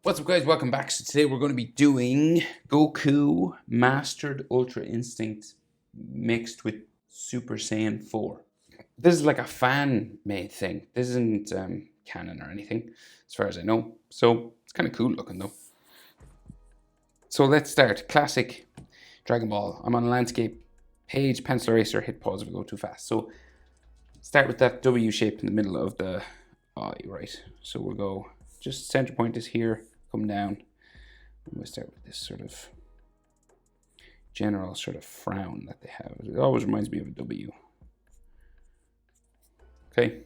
What's up, guys? Welcome back. So today we're going to be doing Goku Mastered Ultra Instinct mixed with Super Saiyan 4. This is like a fan-made thing. This isn't canon or anything, as far as I know. So it's kind of cool looking, though. So let's start. Classic Dragon Ball. I'm on a landscape page, pencil eraser, hit pause if I go too fast. So start with that W shape in the middle of the eye, right? So we'll go, just center point is here. Come down, and we'll start with this sort of general sort of frown that they have. It always reminds me of a W. Okay.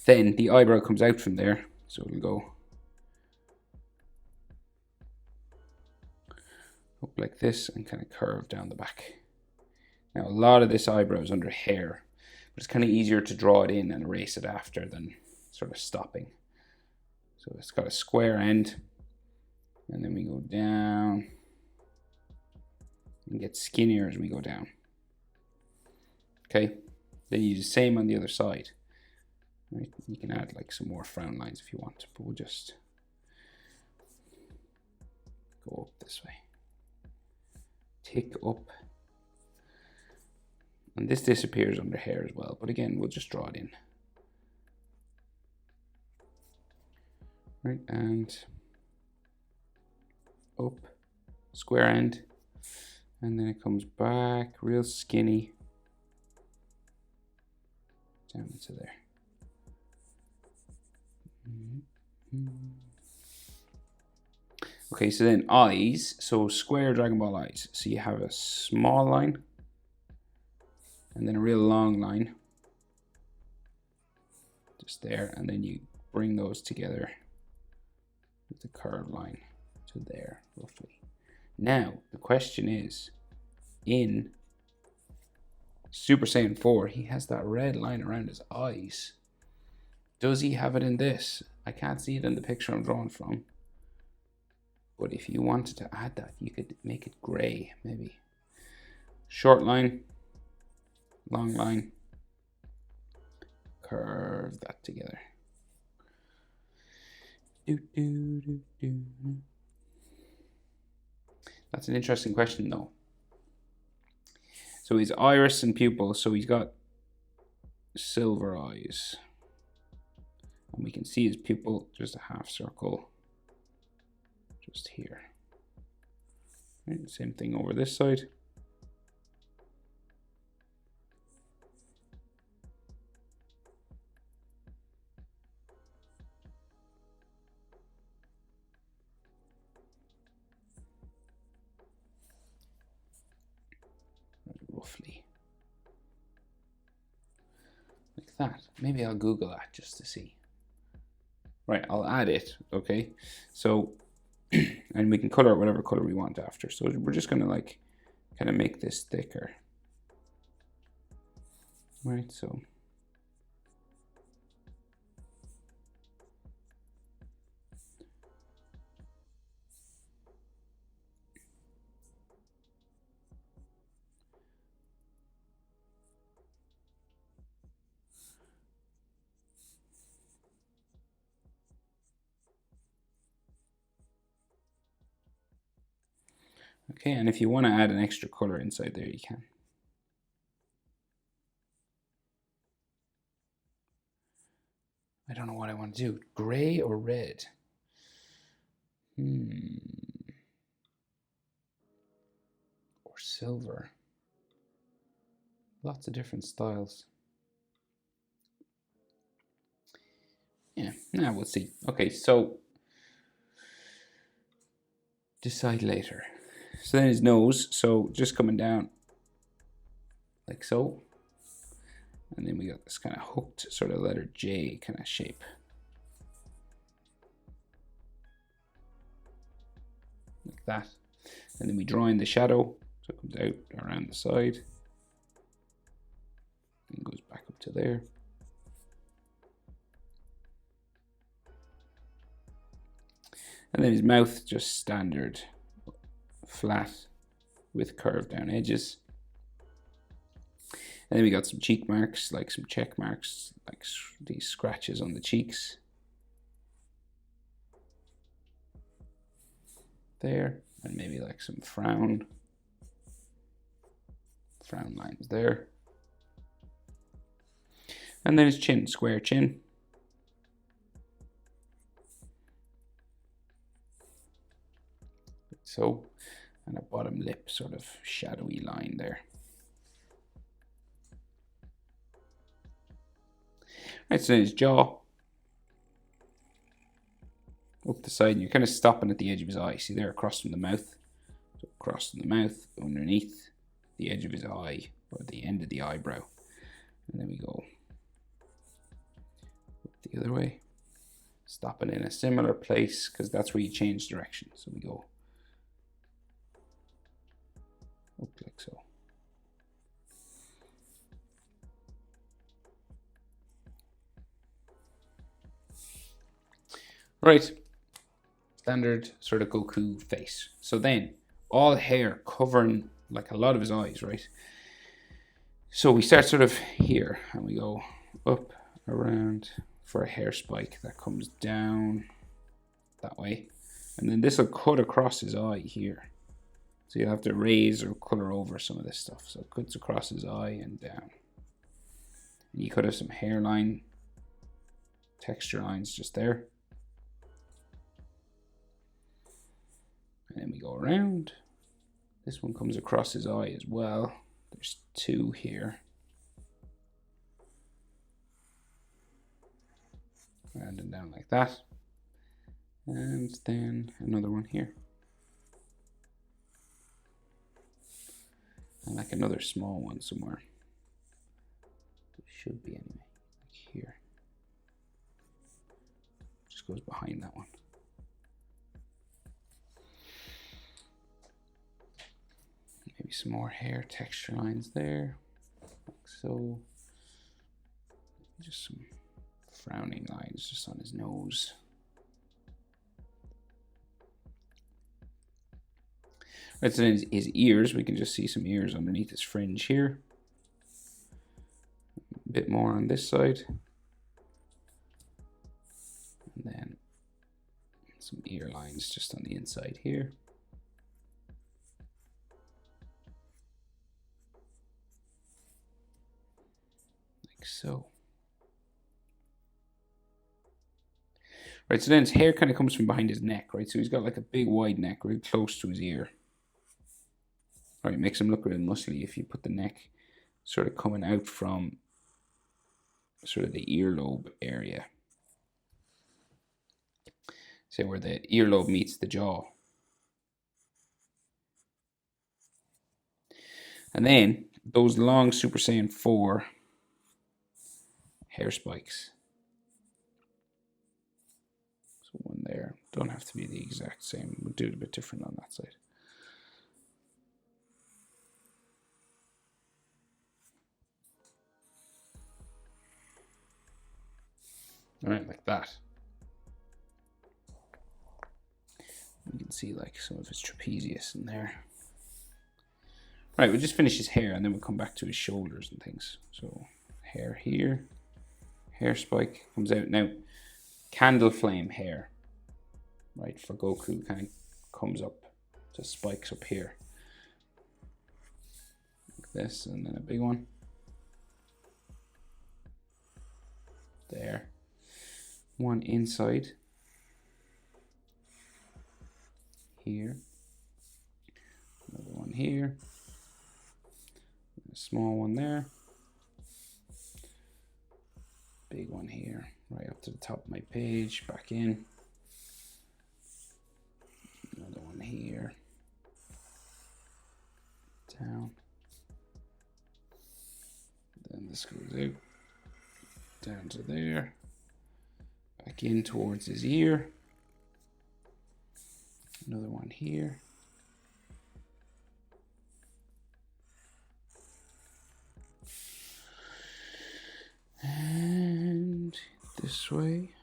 Then the eyebrow comes out from there, so it'll go up like this and kind of curve down the back. Now a lot of this eyebrow is under hair, but it's kind of easier to draw it in and erase it after than sort of stopping. So it's got a square end, and then we go down and get skinnier as we go down. Okay, then you do the same on the other side. Right? You can add like some more frown lines if you want, but we'll just go up this way. Tick up. And this disappears under hair as well, but again, we'll just draw it in. Right, and up, square end, and then it comes back real skinny down into there. Okay, so then eyes, so square Dragon Ball eyes. So you have a small line and then a real long line just there, and then you bring those together with the curved line to there, roughly. Now, the question is, in Super Saiyan 4, he has that red line around his eyes. Does he have it in this? I can't see it in the picture I'm drawing from. But if you wanted to add that, you could make it gray, maybe. Short line, long line, curve that together. That's an interesting question, though. So his iris and pupil, so he's got silver eyes. And we can see his pupil, just a half circle, just here. Right, same thing over this side. Roughly like that. Maybe I'll Google that just to see. Right, I'll add it. Okay, so and we can color it whatever color we want after. So we're just gonna like kind of make this thicker. Right, so okay, and if you want to add an extra color inside there, you can. I don't know what I want to do. Gray or red? Or silver. Lots of different styles. Yeah, now we'll see. Okay, so decide later. So then his nose, so just coming down like so. And then we got this kind of hooked sort of letter J kind of shape. Like that. And then we draw in the shadow, so it comes out around the side. And goes back up to there. And then his mouth, just standard flat with curved down edges. And then we got some cheek marks, like some check marks, like these scratches on the cheeks. there, and maybe like some frown lines there. And then his chin, square chin. Like so, and a bottom lip sort of shadowy line there. Right, so then his jaw. Up the side, and you're kind of stopping at the edge of his eye. See there, across from the mouth. So across from the mouth, underneath the edge of his eye, or the end of the eyebrow. And then we go the other way. Stopping in a similar place, because that's where you change direction. So we go up like so. Right. Standard sort of Goku face. So then, all hair covering like a lot of his eyes, right? So we start sort of here, and we go up, around for a hair spike that comes down that way. And then this will cut across his eye here. So you'll have to raise or color over some of this stuff. So it cuts across his eye and down. And you could have some hairline texture lines just there. And then we go around. This one comes across his eye as well. There's two here. Round and down like that. And then another one here. And like another small one somewhere. It should be anyway. Like here. Just goes behind that one. Maybe some more hair texture lines there, like so. Just some frowning lines just on his nose. Right, so then his ears, we can just see some ears underneath his fringe here. A bit more on this side. And then some ear lines just on the inside here. So, right, so then his hair kind of comes from behind his neck, right? So he's got like a big wide neck really close to his ear. All right, makes him look really muscly if you put the neck sort of coming out from sort of the earlobe area. Say where the earlobe meets the jaw. And then those long Super Saiyan 4 hair spikes. So one there, don't have to be the exact same. We'll do it a bit different on that side. All right, like that. You can see like some of his trapezius in there. All right, we'll just finish his hair and then we'll come back to his shoulders and things. So hair here. Hair spike comes out. Now, candle flame hair, right, for Goku kind of comes up, just spikes up here. Like this, and then a big one. There. One inside. Here. Another one here. A small one there. Big one here, right up to the top of my page, back in. Another one here. Down. Then this goes out. Down to there. Back in towards his ear. Another one here. And this way,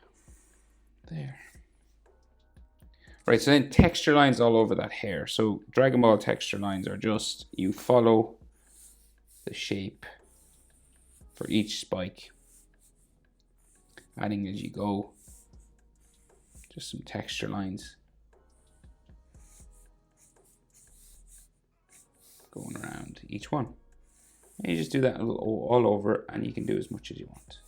there. Right, so then texture lines all over that hair. So Dragon Ball texture lines are just, you follow the shape for each spike, adding as you go, just some texture lines. each one. And you just do that all over, and you can do as much as you want.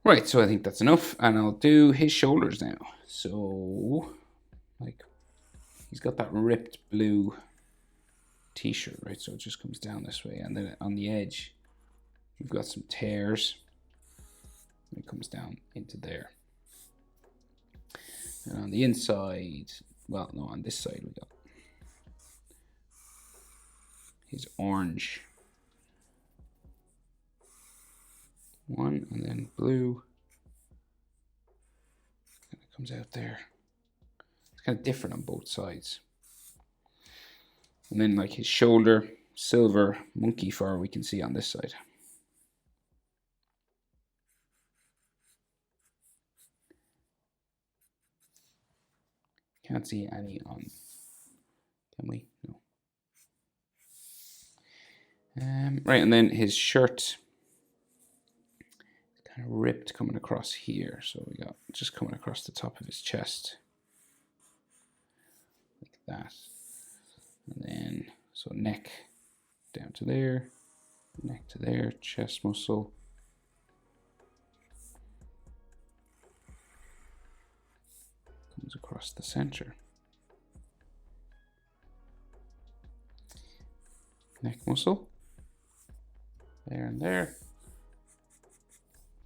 Right, so I think that's enough, and I'll do his shoulders now. So, like, he's got that ripped blue t-shirt, right? So it just comes down this way, and then on the edge, you've got some tears. It comes down into there. And on the inside, well, no, on this side we got his orange one, and then blue. And it comes out there. It's kind of different on both sides. And then like his shoulder, silver monkey fur we can see on this side. Can't see any on, can we? No. Right, and then his shirt kind of ripped coming across here. So we got just coming across the top of his chest. Like that. And then, so neck down to there, neck to there, chest muscle. Comes across the center. Neck muscle. There and there.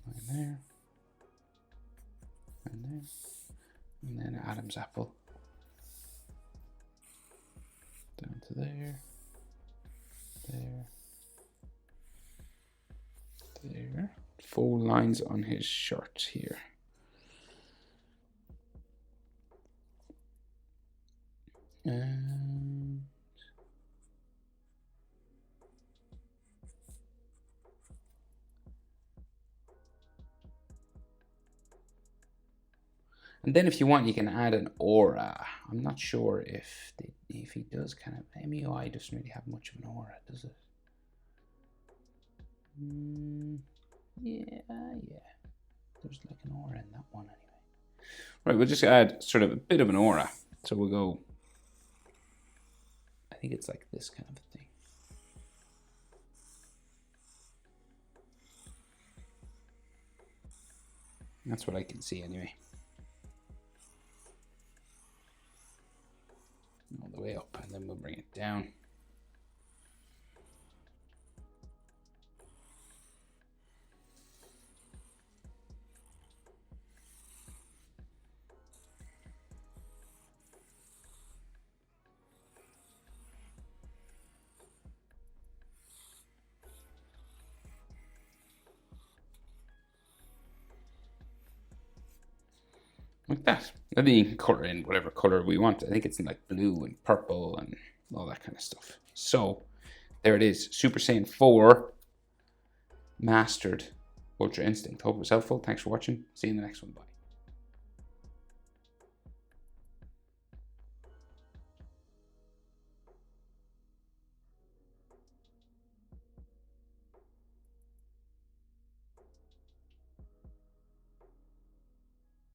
And there. And there. And then Adam's apple. Down to there. There. There. 4 lines on his shirt here. And then if you want, you can add an aura. I'm not sure if he does kind of, MUI doesn't really have much of an aura, does it? Yeah. There's like an aura in that one anyway. Right, we'll just add sort of a bit of an aura. So we'll go, I think it's like this kind of a thing. That's what I can see anyway. All the way up, and then we'll bring it down. Like that. And then you can color in whatever color we want. I think it's in like blue and purple and all that kind of stuff. So there it is. Super Saiyan 4 Mastered Ultra Instinct. Hope it was helpful. Thanks for watching. See you in the next one. Bye.